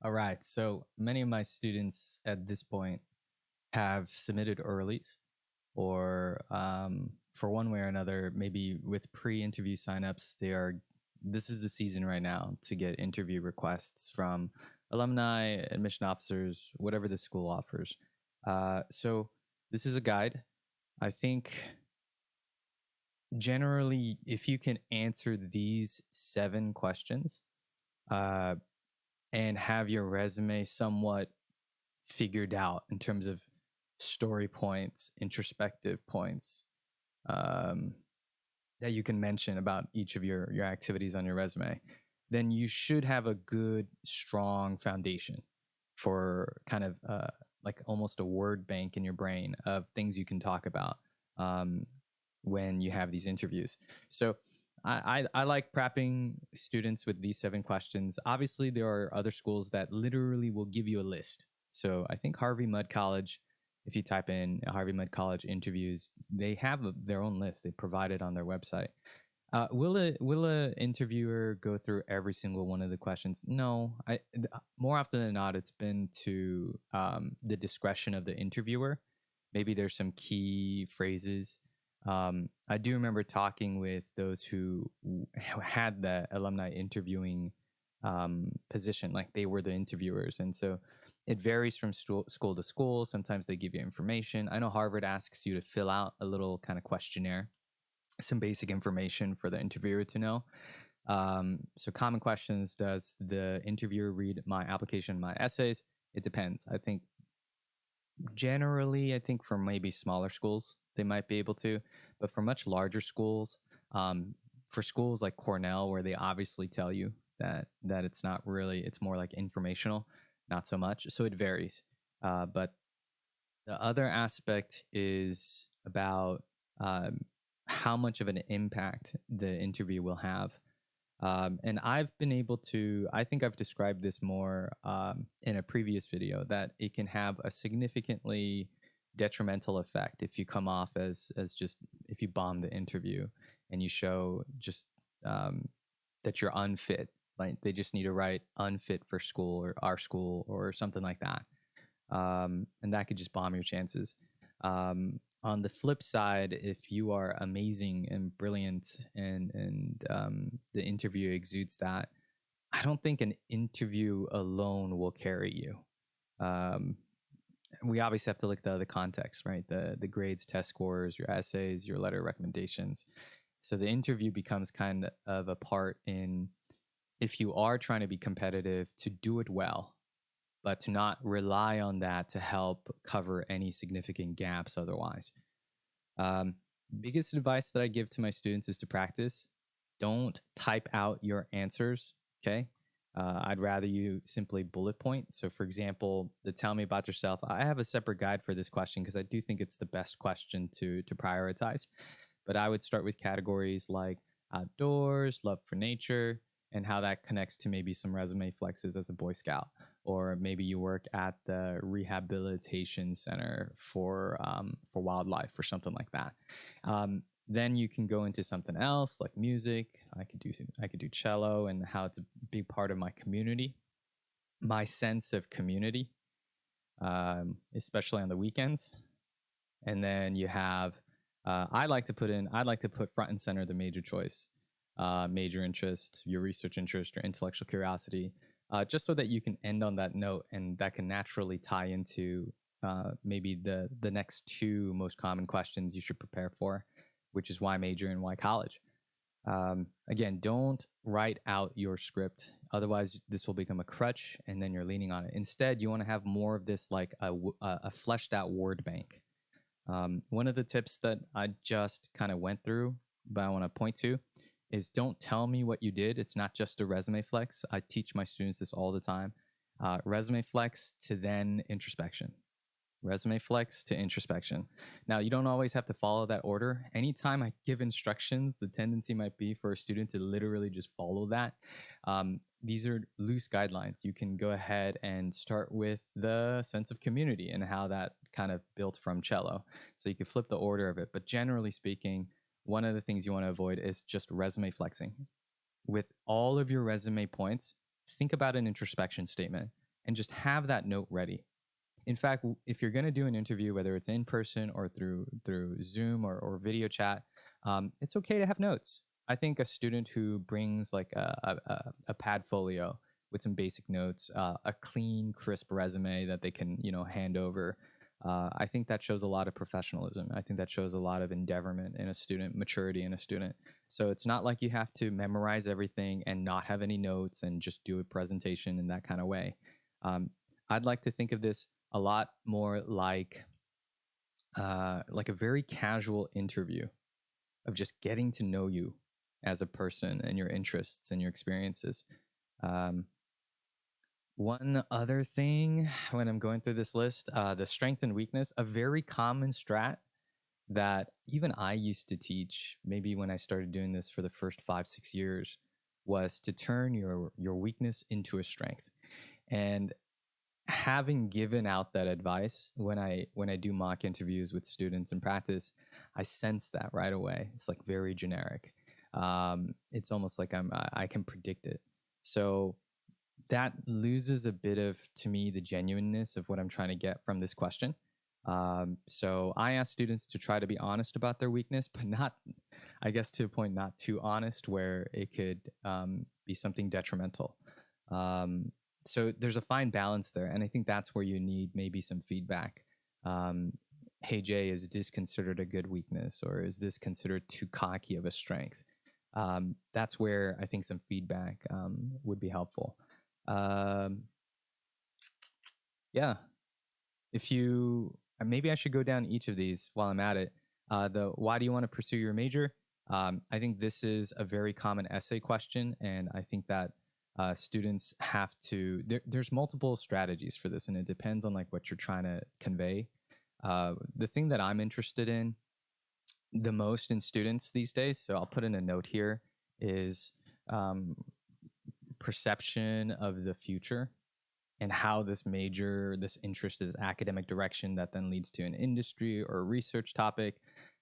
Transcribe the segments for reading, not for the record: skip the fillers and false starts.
All right. So many of my students at this point have submitted earlies or for one way or another, maybe with pre-interview signups, this is the season right now to get interview requests from alumni, admission officers, whatever the school offers. So this is a guide. I think generally, if you can answer these 7 questions, uh, and have your resume somewhat figured out in terms of story points, introspective points, um, that you can mention about each of your activities on your resume, then you should have a good, strong foundation for kind of like almost a word bank in your brain of things you can talk about when you have these interviews. So I like prepping students with these 7 questions. Obviously, there are other schools that literally will give you a list. So I think Harvey Mudd College, if you type in Harvey Mudd College interviews, they have their own list. They provide it on their website. Will a interviewer go through every single one of the questions? No. More often than not, it's been to the discretion of the interviewer. Maybe there's some key phrases. I do remember talking with those who had the alumni interviewing position, like they were the interviewers, and so it varies from school to school. Sometimes they give you information. I know Harvard asks you to fill out a little kind of questionnaire, some basic information for the interviewer to know. So common questions: does the interviewer read my application, my essays? It depends. I think generally, for maybe smaller schools, they might be able to, but for much larger schools, for schools like Cornell, where they obviously tell you that it's not really, it's more like informational, not so much. So it varies. But the other aspect is about how much of an impact the interview will have. And I've been able to, I think I've described this more in a previous video, that it can have a significantly detrimental effect if you come off as just, if you bomb the interview and you show just that you're unfit. Like they just need to write unfit for school or our school or something like that. And that could just bomb your chances. On the flip side, if you are amazing and brilliant and the interview exudes that, I don't think an interview alone will carry you. We obviously have to look at the other context, right? The grades, test scores, your essays, your letter of recommendations. So the interview becomes kind of a part in, if you are trying to be competitive, to do it well, but to not rely on that to help cover any significant gaps otherwise. Biggest advice that I give to my students is to practice. Don't type out your answers, okay? I'd rather you simply bullet point. So for example, the tell me about yourself, I have a separate guide for this question because I do think it's the best question to prioritize. But I would start with categories like outdoors, love for nature, and how that connects to maybe some resume flexes as a Boy Scout, or maybe you work at the rehabilitation center for wildlife or something like that. Then you can go into something else like music. I could do cello and how it's a big part of my community, my sense of community, especially on the weekends. And then you have, I like to put front and center the major choice, major interest, your research interest, your intellectual curiosity, just so that you can end on that note, and that can naturally tie into maybe the next 2 most common questions you should prepare for, which is why major and why college. Again, don't write out your script. Otherwise, this will become a crutch, and then you're leaning on it. Instead, you want to have more of this like a fleshed out word bank. One of the tips that I just kind of went through, but I want to point to, is don't tell me what you did. It's not just a resume flex. I teach my students this all the time. Resume flex to then introspection. Resume flex to introspection. Now, you don't always have to follow that order. Anytime I give instructions, the tendency might be for a student to literally just follow that. These are loose guidelines. You can go ahead and start with the sense of community and how that kind of built from cello. So you can flip the order of it. But generally speaking, one of the things you want to avoid is just resume flexing. With all of your resume points, think about an introspection statement and just have that note ready. In fact, if you're going to do an interview, whether it's in person or through Zoom or video chat, it's okay to have notes. I think a student who brings like a pad folio with some basic notes, a clean, crisp resume that they can hand over. I think that shows a lot of professionalism. I think that shows a lot of endeavorment in a student, maturity in a student. So it's not like you have to memorize everything and not have any notes and just do a presentation in that kind of way. Um, I'd like to think of this a lot more like a very casual interview of just getting to know you as a person and your interests and your experiences. Um, One other thing when I'm going through this list, the strength and weakness, a very common strat that even I used to teach, maybe when I started doing this for the first 5, 6 years, was to turn your weakness into a strength. And having given out that advice when I do mock interviews with students in practice, I sense that right away. It's like very generic. It's almost like I can predict it. So that loses a bit of, to me, the genuineness of what I'm trying to get from this question. So I ask students to try to be honest about their weakness, but not, I guess, to a point, not too honest where it could be something detrimental. So there's a fine balance there. And I think that's where you need maybe some feedback. Hey, Jay, is this considered a good weakness, or is this considered too cocky of a strength? That's where I think some feedback would be helpful. Yeah, if you maybe I should go down each of these while I'm at it. The why do you want to pursue your major? I think this is a very common essay question, and I think that students have to. There's multiple strategies for this, and it depends on like what you're trying to convey. The thing that I'm interested in the most in students these days, so I'll put in a note here, is perception of the future and how this major, this interest, this academic direction that then leads to an industry or a research topic,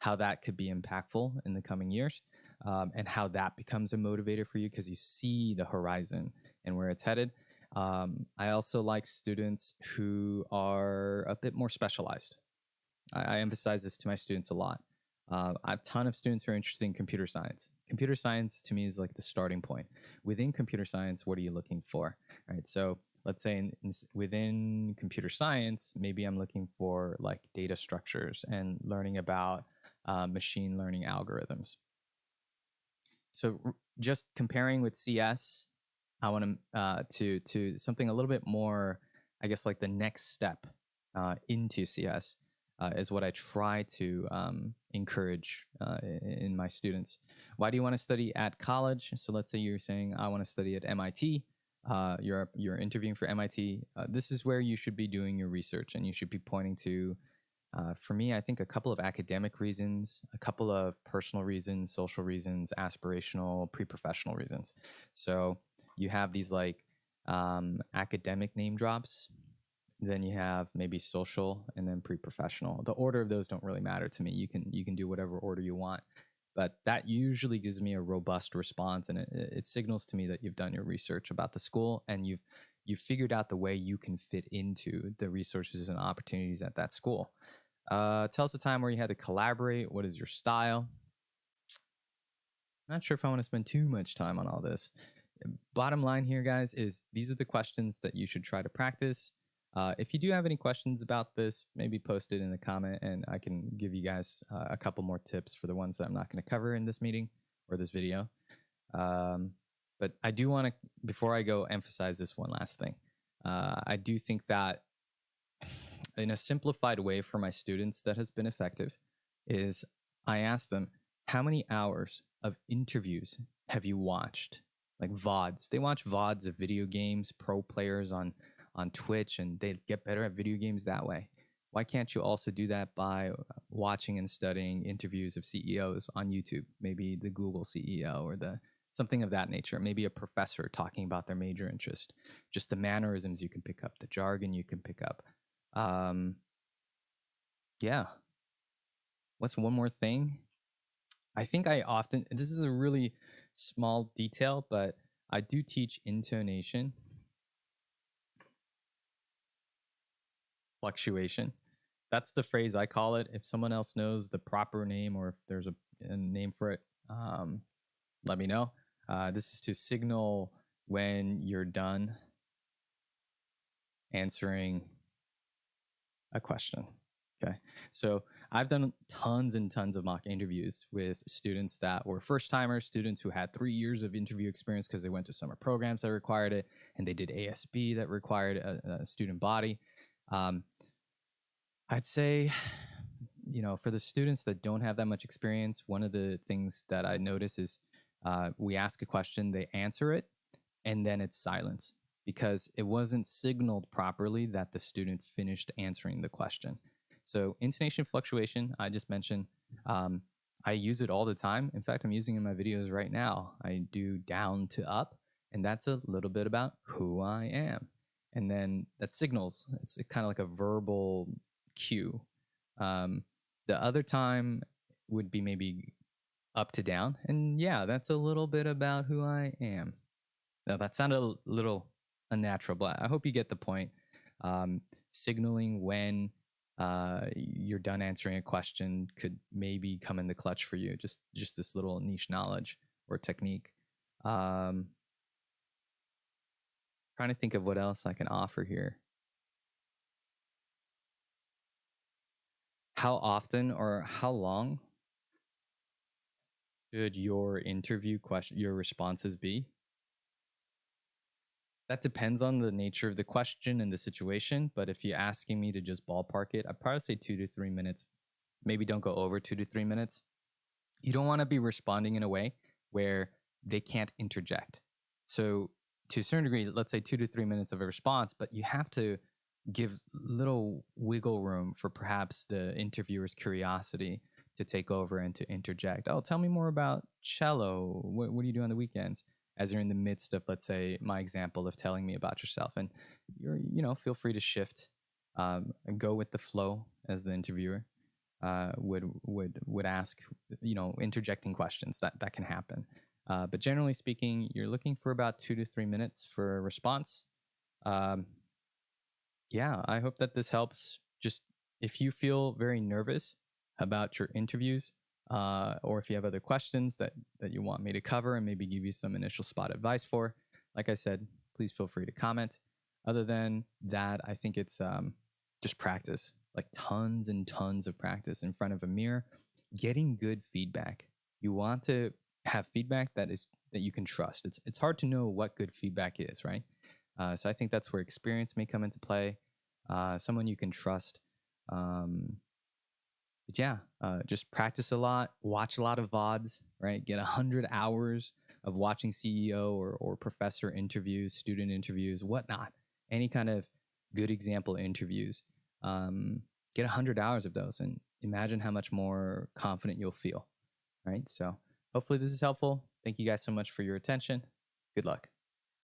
how that could be impactful in the coming years, and how that becomes a motivator for you because you see the horizon and where it's headed. I also like students who are a bit more specialized. I emphasize this to my students a lot. I have a ton of students who are interested in computer science. Computer science to me is like the starting point. Within computer science, what are you looking for? All right. So let's say within computer science, maybe I'm looking for like data structures and learning about machine learning algorithms. So just comparing with CS, I want to something a little bit more, I guess, like the next step into CS. Is what I try to encourage in my students. Why do you want to study at college? So let's say you're saying, I want to study at MIT. You're interviewing for MIT. This is where you should be doing your research, and you should be pointing to, for me, I think a couple of academic reasons, a couple of personal reasons, social reasons, aspirational, pre-professional reasons. So you have these like academic name drops. Then you have maybe social and then pre-professional. The order of those don't really matter to me. You can do whatever order you want, but that usually gives me a robust response, and it signals to me that you've done your research about the school and you've figured out the way you can fit into the resources and opportunities at that school. Tell us a time where you had to collaborate. What is your style? Not sure if I want to spend too much time on all this. Bottom line here, guys, is these are the questions that you should try to practice. If you do have any questions about this, maybe post it in the comment and I can give you guys a couple more tips for the ones that I'm not going to cover in this meeting or this video. But I do want to, before I go, emphasize this one last thing. I do think that in a simplified way for my students that has been effective is I ask them, how many hours of interviews have you watched? Like VODs. They watch VODs of video games, pro players on Twitch, and they get better at video games that way. Why can't you also do that by watching and studying interviews of CEOs on YouTube? Maybe the Google CEO or something of that nature. Maybe a professor talking about their major interest. Just the mannerisms you can pick up, the jargon you can pick up. Yeah. What's one more thing? I think this is a really small detail, but I do teach intonation. fluctuation. That's the phrase I call it. If someone else knows the proper name or if there's a name for it, let me know. This is to signal when you're done answering a question. Okay. So I've done tons and tons of mock interviews with students that were first timers, students who had 3 years of interview experience because they went to summer programs that required it, and they did ASB that required a student body. I'd say, for the students that don't have that much experience, one of the things that I notice is we ask a question, they answer it, and then it's silence because it wasn't signaled properly that the student finished answering the question. So intonation fluctuation, I just mentioned, I use it all the time. In fact, I'm using it in my videos right now. I do down to up, and that's a little bit about who I am. And then that signals, it's kind of like a verbal cue. The other time would be maybe up to down. And yeah, that's a little bit about who I am. Now, that sounded a little unnatural, but I hope you get the point. Signaling when you're done answering a question could maybe come in the clutch for you. Just this little niche knowledge or technique. Trying to think of what else I can offer here. How often or how long should your interview question, your responses be? That depends on the nature of the question and the situation. But if you're asking me to just ballpark it, I'd probably say 2 to 3 minutes. Maybe don't go over 2 to 3 minutes. You don't want to be responding in a way where they can't interject. So, to a certain degree, let's say 2 to 3 minutes of a response, but you have to give little wiggle room for perhaps the interviewer's curiosity to take over and to interject. Oh, tell me more about cello. What do you do on the weekends? As you're in the midst of, let's say, my example of telling me about yourself, and feel free to shift and go with the flow as the interviewer would ask, interjecting questions that can happen. But generally speaking, you're looking for about 2 to 3 minutes for a response. Yeah, I hope that this helps. Just if you feel very nervous about your interviews, or if you have other questions that you want me to cover and maybe give you some initial spot advice for, like I said, please feel free to comment. Other than that, I think it's just practice, like tons and tons of practice in front of a mirror, getting good feedback. You want to have feedback that you can trust. It's hard to know what good feedback is, right? So I think that's where experience may come into play. Someone you can trust. But yeah, just practice a lot, watch a lot of VODs, right? Get 100 hours of watching CEO or professor interviews, student interviews, whatnot. Any kind of good example interviews. Get 100 hours of those and imagine how much more confident you'll feel, right? So hopefully this is helpful. Thank you guys so much for your attention. Good luck.